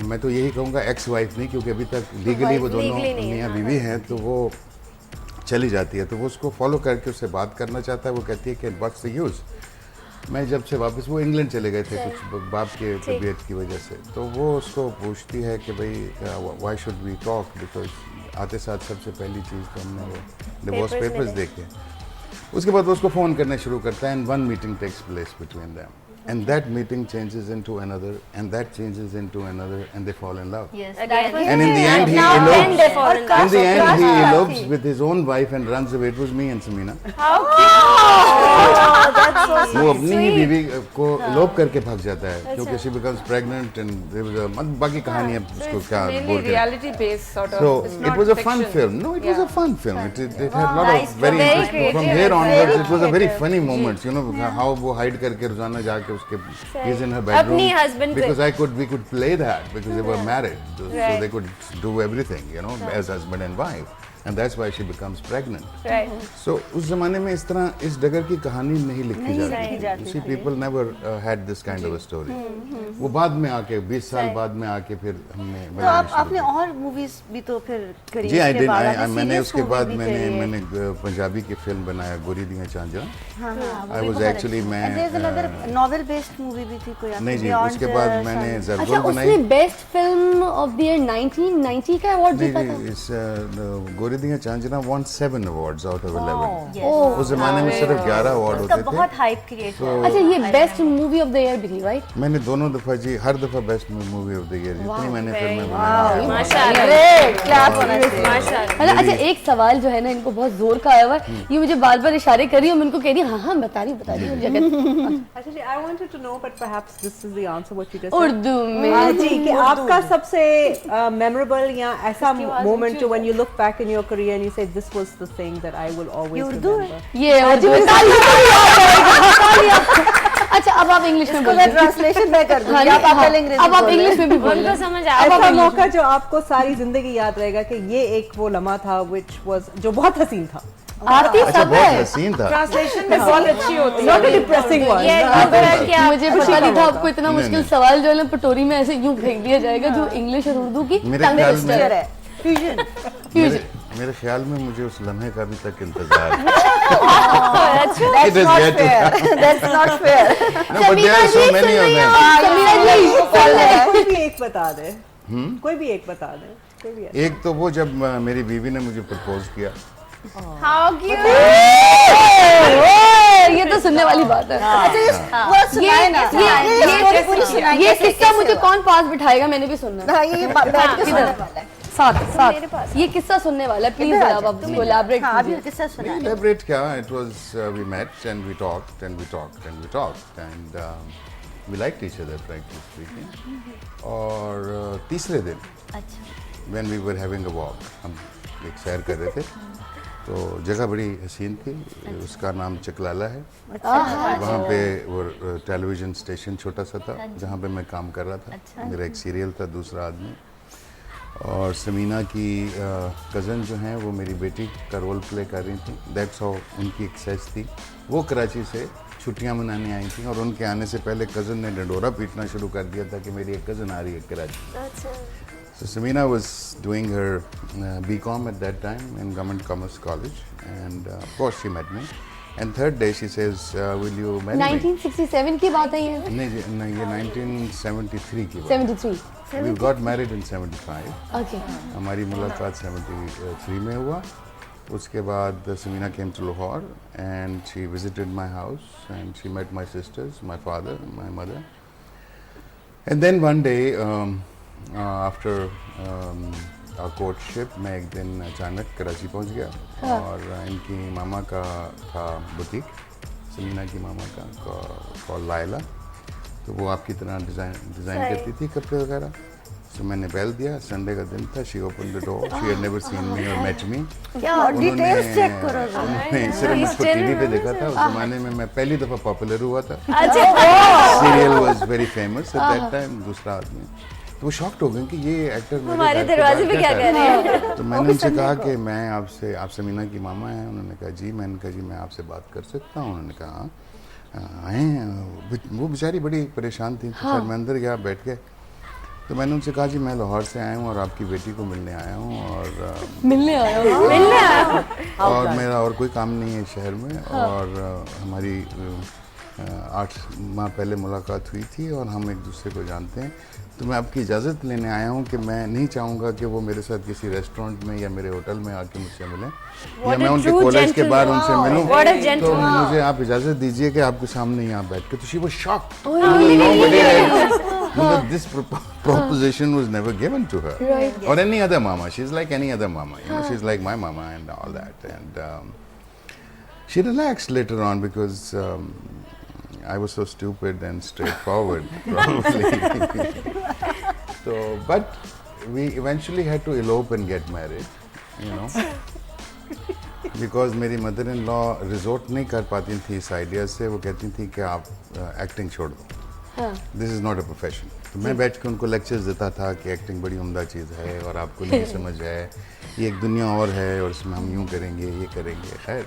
मैं तो यही कहूँगा एक्स वाइफ नहीं, क्योंकि अभी तक लीगली वो दोनों मियाँ बीवी हैं, तो वो चली जाती है, तो वो उसको फॉलो करके उससे बात करना चाहता है। वो कहती है कि व्हाट्स द यूज़। मैं जब से वापस, वो इंग्लैंड चले गए थे कुछ बाप के तबीयत की वजह से, तो वो उसको पूछती है कि भाई why should we talk, because आते साथ सबसे पहली चीज़ तो हमने वो डिवोर्स पेपर्स देखे। उसके बाद वो उसको फ़ोन करना शुरू करता है, and one meeting takes place between them, and that meeting changes into another, and that changes into another, and they fall in love. Yes, And in the end, he elopes. In the end, he elopes with his own wife and runs away. It was me and Samina. How cute! That's so sweet. वो अपनी ही बीवी को elope करके भाग जाता है, क्योंकि she becomes pregnant, and there was a बाकी कहानी अब उसको क्या बोल Mainly के। reality based sort of. So It's it not was a fun fiction. film. No, it was a fun film. It had a lot Nice, of very very interesting. From creative, here onwards, very it was a very creative. funny moments. You know how वो hide करके रोजाना जाके उसके he's in her bedroom. अपनी husband because we could play that because they were married, so they could do everything. You know, as husband and wife. And that's why she becomes pregnant. Right. So उस ज़माने में इस तरह इस डगर की कहानी नहीं लिखी जाती थी. See, people never had this kind of a story. वो बाद में आके 20 साल बाद में आके फिर हमने तो बनाना शुरू आपने किया. और मूवीज भी तो फिर करी जी, उसके बाद आपने मैंने serious उसके movie बाद भी करी है। मैंने पंजाबी की फिल्म बनाया गोरी दियां झांझा. हाँ, I was actually मैं And there's another novel based movie भी थी कोई आपकी नहीं जी, Beyond उसके बाद the मैंने Sun। जरदोल अच्छा, बनाई. उसने best film of the year 1990 का अवार्ड जीता था। नहीं, इस गोरी दियां झांझा won 7 awards out of 11. ओह, उस जमाने में सिर्फ 11 अवार्ड उसका होते थे. बहुत हाइप क्रिएट हुआ। अच्छा, ये best movie of the year भी थी, राइट? मैंने दोनों दफा जी, हर दफा best movie of the year जितनी मैंने फिल्में बनाई. माशाल्लाह। ग्रेट, क्लैप होना चाहिए। माशाल्लाह। अच्छा, एक सवाल जो है ना, इनको बहुत जोर का आया हुआ है, ये मुझे बार बार इशारे कर रही है, मैं इनको कह रही हूँ हाँ बता रही हूँ जगत Actually, I wanted to know, but perhaps this is the answer what you just said. Urdu में। जी कि आपका सबसे memorable या ऐसा moment जो when you look back in your career and you say this was the thing that I will always remember. ये उर्दू अच्छा, अब आप इंग्लिश में इसको बोलिए। मैं ट्रांसलेशन में कर दूंगी, आप पहले अंग्रेजी अब आप बोलें। इंग्लिश में भी बोलिए। उनको समझ आ ऐसा मौका जो आपको सारी जिंदगी याद रहेगा कि ये एक वो लम्हा था which was जो बहुत हसीन था. आती अच्छा, सब बहुत है। हसीन था. ट्रांसलेशन में बहुत अच्छी होती है. Not a depressing one. ये क्या मुझे पता नहीं था आपको इतना नहीं, मुश्किल नहीं। सवाल जो है ना पटोरी में ऐसे यूं फेंक दिया जाएगा, जो इंग्लिश और उर्दू की मेरे टंग ख्याल ट्विस्टर में है। फ्यूजन। मेरे ख्याल में मुझे उस लम्हे का अभी तक इंतजार है. That's is not yet to fair. That's not fair। No, but there are so many of them. Samira जी, कोई भी एक बता दे. कोई भी एक बता दे. कोई भी एक. एक तो वो जब मेरी बीवी ने मुझे प्रपोज किया. How cute. ये तो सुनने वाली बात है। अच्छा, वो सुनाए ना। ये story पूरी सुनाए। ये कैसे- किस्सा कैसे मुझे हुआ? कौन पास बिठाएगा, मैंने भी सुनना है। हाँ, ये बैठ के सुनने वाला है। साथ ये किस्सा सुनने वाला है, प्लीज आप कोलैबोरेट हाँ, अभी कीजिए। किस्सा सुनाए। Elaborate क्या? It was we met and we talked and we talked and we talked and we liked each other, frankly speaking. और तीसरे दिन when we were having a walk, हम एक सैर कर रहे थे, तो जगह बड़ी हसीन थी. उसका नाम चकलाला है. वहाँ पे वो टेलीविज़न स्टेशन छोटा सा था जहाँ पे मैं काम कर रहा था. मेरा एक सीरियल था दूसरा आदमी, और समीना की कज़न जो हैं वो मेरी बेटी का रोल प्ले कर रही थी. दैट्स हाउ उनकी एक्सेस थी. वो कराची से छुट्टियां मनाने आई थी, और उनके आने से पहले कज़न ने डंडोरा पीटना शुरू कर दिया था कि मेरी एक कज़न आ रही है Karachi. So Samina was doing her BCom at that time in Government Commerce College, and of course she met me. And third day she says, "Will you marry me?" 1967 की बात है ये। नहीं, ये 1973 की बात. 73। We got married in 75. Okay. हमारी मुलाकात 73 में हुआ. उसके बाद Samina came to Lahore and she visited my house and she met my sisters, my father, my mother. And then one day, after our courtship, मैं एक दिन अचानक कराची पहुंच गया. और इनकी मामा का था बुटीक, समीना की मामा का कॉल लायला, तो वो आपकी तरह डिज़ाइन करती थी कपड़े वगैरह. तो मैंने बेल दिया. संडे का दिन था. She open the door. She had never seen मी और मेट मी. डिटेल्स चेक करो। उन्होंने सिर्फ मुझको टीवी पे देखा था. उस जमाने में मैं पहली दफ़ा पॉपुलर हुआ था. Serial was very famous at that time. दूसरा आदमी, तो वो शॉक्ड हो गए कि ये एक्टर हमारे दरवाजे पे क्या कर रहे हैं. तो मैंने उनसे कहा कि मैं आपसे, आप समीना की मामा हैं. उन्होंने कहा जी. मैंने कहा जी मैं आपसे बात कर सकता हूँ. उन्होंने कहा आए. वो बेचारी बड़ी परेशान थी. तो फिर मैं अंदर गया, बैठ के, तो मैंने उनसे कहा जी मैं लाहौर से आया हूँ और आपकी बेटी को मिलने आया हूँ और मिलने आया हूँ। और मेरा और कोई काम नहीं है शहर में। और हमारी 8 माह पहले मुलाकात हुई थी और हम एक दूसरे को जानते हैं, तो मैं आपकी इजाज़त लेने आया हूँ कि मैं नहीं चाहूँगा कि वो मेरे साथ किसी रेस्टोरेंट में या मेरे होटल में आके मुझसे मिलें या मैं उनके कॉलेज के बाहर उनसे मिलूँ, तो मुझे आप इजाज़त दीजिए कि आपके सामने यहाँ बैठ के। तो she was shocked, this proposition was never given to her or any other mama. She's like any other mama, you know, she's like my mama and all that. And she relaxed later on because I was so stupid and straightforward probably. So but we eventually had to elope and get married, you know, because मेरी mother in law resort नहीं कर पाती थी इस idea से। वो कहती थी कि आप एक्टिंग छोड़ दो, this is not a profession. तो मैं बैठ के उनको लेक्चर्स देता था कि एक्टिंग बड़ी उम्दा चीज़ है और आपको नहीं समझ है, ये एक दुनिया और है और इसमें हम यूँ करेंगे ये करेंगे। खैर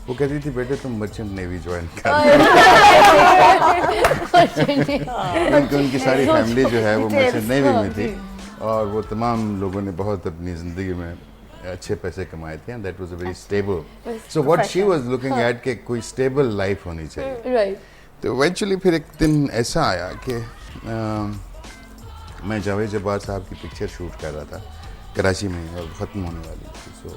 वो कहती थी बेटे तुम मर्चेंट नेवी ज्वाइन कर, क्योंकि उनकी सारी फैमिली जो है वो मर्चेंट नेवी में थी और वो तमाम लोगों ने बहुत अपनी ज़िंदगी में अच्छे पैसे कमाए थे and that was a very stable. So what she was looking at कि कोई स्टेबल लाइफ होनी चाहिए। राइट। तो इवेंचुअली फिर एक दिन ऐसा आया कि मैं जावेद जब्बार साहब की पिक्चर शूट कर रहा था कराची में और ख़त्म होने वाली थी। So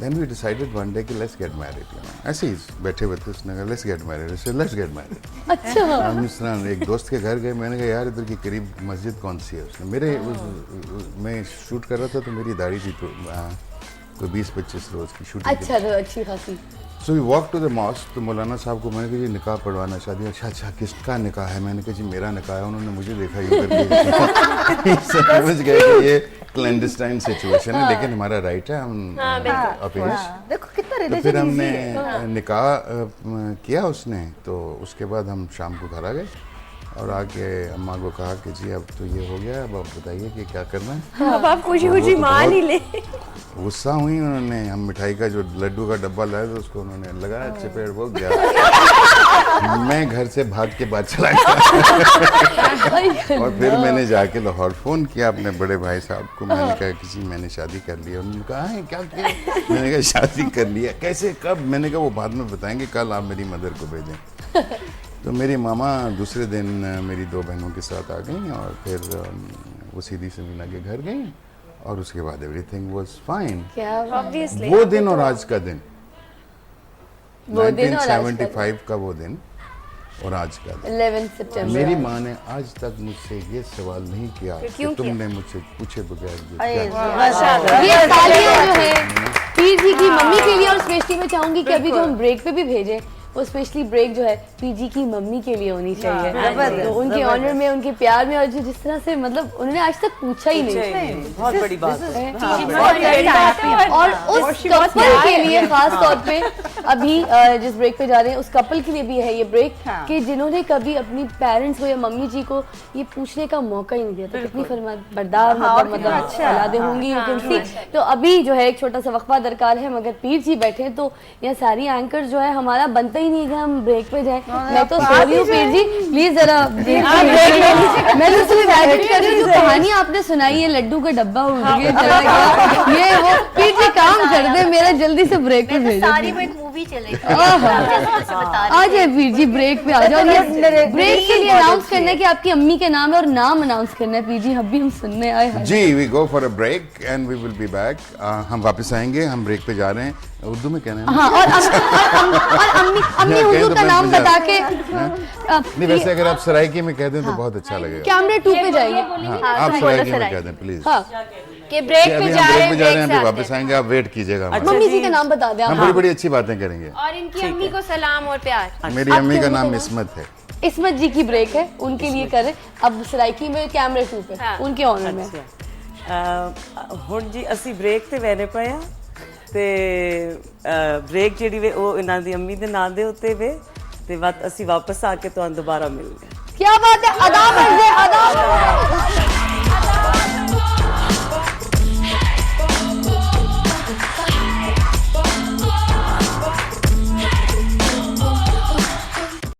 then we decided one day कि let's get married, you know, ऐसे ही बैठे हुए थे। उसने कहा let's get married, let's get married. अच्छा। हम इस तरह एक दोस्त के घर गए, मैंने कहा यार इधर की करीब मस्जिद कौन सी है। उसने मेरे मैं शूट कर रहा था तो मेरी दाढ़ी थी तो कोई 20-25 रोज़ की शूटिंग। अच्छा, तो अच्छी खासी। So we walk to the mosque. तो मौलाना साहब को मैंने कहा जी निकाह पढ़वाना शादी। अच्छा किसका निकाह है? मैंने कहा जी मेरा निकाह है। उन्होंने मुझे देखा यूँ करके समझ गए कि ये क्लैंडस्टाइन सिचुएशन है, लेकिन हमारा राइट है, हम देखो कितना तो रिलीजन फिर हमने निकाह किया उसने। तो उसके बाद हम शाम को घर आ गए और आके अम्मा को कहा कि जी अब तो ये हो गया, अब आप बताइए कि क्या करना है। अब आप खुशी खुशी मान ही ले। गुस्सा हुई उन्होंने। हम मिठाई का जो लड्डू का डब्बा लाए तो उसको उन्होंने लगाया चपेट, वो गया। मैं घर से भाग के बाद चला गया और फिर मैंने जाके लाहौर फ़ोन किया अपने बड़े भाई साहब को। मैंने कहा कि जी मैंने शादी कर ली। उन्होंने कहा है क्या किया? मैंने कहा शादी कर लिया। कैसे, कब? मैंने कहा वो बाद में बताएंगे, कल आप मेरी मदर को भेजें। तो मेरी मामा दूसरे दिन मेरी 2 बहनों के साथ आ गई और फिर वो सीधी समीना के घर गई और उसके बाद एवरीथिंग वाज फाइन। Obviously. वो दिन और आज का दिन, वो दिन और आज का दिन। 1975 का वो दिन और आज का दिन। 11 सितंबर। मेरी माँ ने आज तक मुझसे ये सवाल नहीं किया कि तुमने मुझसे पूछे बगैर ये क्या। ये तालियां जो है पीर जी की मम्मी के लिए, और स्पेशली मैं चाहूंगी कि अभी जो हम ब्रेक पे भी भेजें वो स्पेशली ब्रेक जो है पीजी की मम्मी के लिए होनी चाहिए। तो उनके ऑनर में, उनके प्यार में, और जो जिस तरह से मतलब उन्होंने आज तक पूछा ही नहीं, बहुत बड़ी बात है। और उस कपल के लिए खास तौर पे अभी जिस ब्रेक पे जा रहे हैं उस कपल के लिए भी है ये ब्रेक कि जिन्होंने कभी अपनी पेरेंट्स को या मम्मी जी को ये पूछने का मौका ही नहीं दिया। तो कितनी फरमाबरदार मतलब औलादें होंगी यू कैन सी। तो अभी जो है एक छोटा सा वक्फा दरकार है, मगर पीर जी बैठे हैं तो यहाँ सारी एंकर जो है हमारा बनता ही नहीं है कि हम ब्रेक पे जाएं। मैं तो सो रही हूँ पीर जी, प्लीज जरा ब्रेक ले लीजिए। मैं तो सिर्फ इमेजिन कर रही हूँ जो कहानी आपने सुनाई है लड्डू का डब्बा उड़ गया चला गया, ये वो। पीर जी काम कर दे, मेरा जल्दी से ब्रेक पे भेजो। सारी वो एक मूवी चलेगी। आ जाए पीर जी, ब्रेक पे आ जाओ। ब्रेक के लिए अनाउंस करना है कि आपकी अम्मी के नाम है और नाम अनाउंस करना है पीर जी, हम भी हम सुनने आए हैं। जी we go for a break and we will be back. हम वापस आएंगे, हम ब्रेक पे जा रहे हैं। उर्दू में कहना है। हाँ, और अम्मी उर्दू का नाम बता के नहीं, वैसे अगर आप सराइकी में कह दें तो बहुत अच्छा लगेगा। कैमरे 2 पे जाएंगे। हाँ, आप सराइकी में कह दें प्लीज। कि ब्रेक पे जा रहे हैं, फिर वापस आएंगे, आप वेट कीजिएगा हमारा। मम्मी जी का नाम बता दें। हम बड़ी बड़ी अच्छी बातें करेंगे। और इनकी अम्मी को सलाम और प्यार। मेरी अम्मी का नाम इस्मत है। इस्मत जी की ब्रेक है, उनके लिए करें। अब सराइकी में कैमरे 2 पे उनके ऑनर में। ਹੁਣ ਜੀ ਅਸੀਂ ਬ੍ਰੇਕ ਤੇ ਵੇਨੇ ਪਏ ਆ ਤੇ ਬ੍ਰੇਕ ਜਿਹੜੀ ਵੇ ਉਹ ਇਹਨਾਂ ਦੀ ਅੰਮੀ ਦੇ ਨਾਂ ਦੇ ਉੱਤੇ ਵੇ ਤੇ ਅਸੀਂ ਵਾਪਸ ਆ ਕੇ ਤੁਹਾਨੂੰ ਦੁਬਾਰਾ ਮਿਲਦੇ ਹਾਂ। क्या बात है, अदा कर दे, अदा।